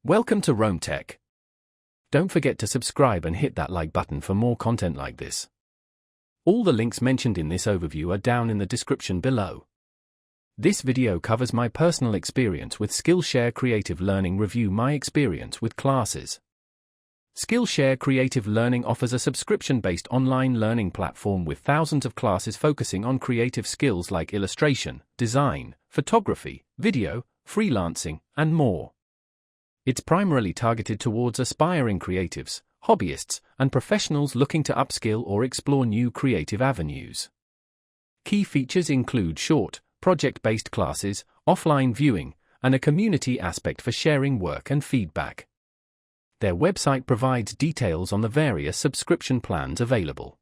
Welcome to Rome Tech. Don't forget to subscribe and hit that like button for more content like this. All the links mentioned in this overview are down in the description below. This video covers my personal experience with Skillshare Creative Learning. Review my experience with classes. Skillshare Creative Learning offers a subscription-based online learning platform with thousands of classes focusing on creative skills like illustration, design, photography, video, freelancing, and more. It's primarily targeted towards aspiring creatives, hobbyists, and professionals looking to upskill or explore new creative avenues. Key features include short, project-based classes, offline viewing, and a community aspect for sharing work and feedback. Their website provides details on the various subscription plans available.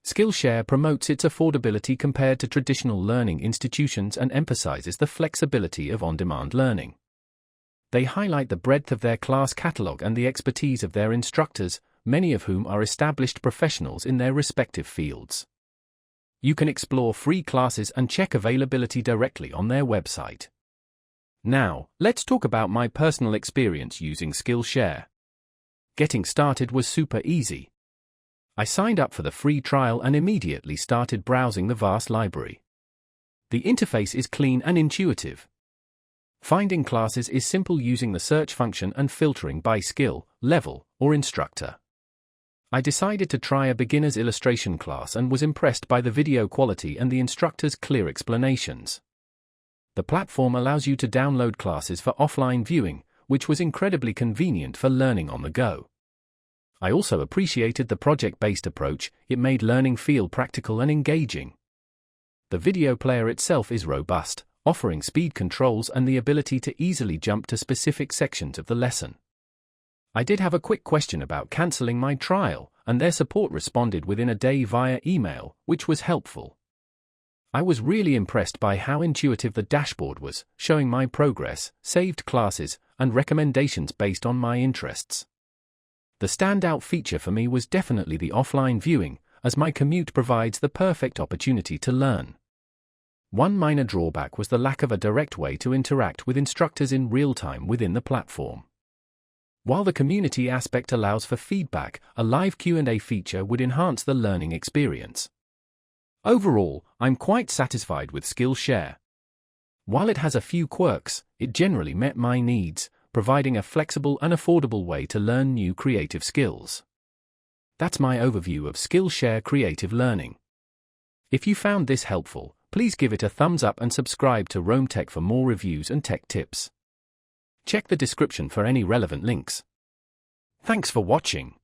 Skillshare promotes its affordability compared to traditional learning institutions and emphasizes the flexibility of on-demand learning. They highlight the breadth of their class catalog and the expertise of their instructors, many of whom are established professionals in their respective fields. You can explore free classes and check availability directly on their website. Now, let's talk about my personal experience using Skillshare. Getting started was super easy. I signed up for the free trial and immediately started browsing the vast library. The interface is clean and intuitive. Finding classes is simple using the search function and filtering by skill, level, or instructor. I decided to try a beginner's illustration class and was impressed by the video quality and the instructor's clear explanations. The platform allows you to download classes for offline viewing, which was incredibly convenient for learning on the go. I also appreciated the project-based approach. It made learning feel practical and engaging. The video player itself is robust, offering speed controls and the ability to easily jump to specific sections of the lesson. I did have a quick question about cancelling my trial, and their support responded within a day via email, which was helpful. I was really impressed by how intuitive the dashboard was, showing my progress, saved classes, and recommendations based on my interests. The standout feature for me was definitely the offline viewing, as my commute provides the perfect opportunity to learn. One minor drawback was the lack of a direct way to interact with instructors in real time within the platform. While the community aspect allows for feedback, a live Q&A feature would enhance the learning experience. Overall, I'm quite satisfied with Skillshare. While it has a few quirks, it generally met my needs, providing a flexible and affordable way to learn new creative skills. That's my overview of Skillshare Creative Learning. If you found this helpful, please give it a thumbs up and subscribe to Rome Tech for more reviews and tech tips. Check the description for any relevant links. Thanks for watching.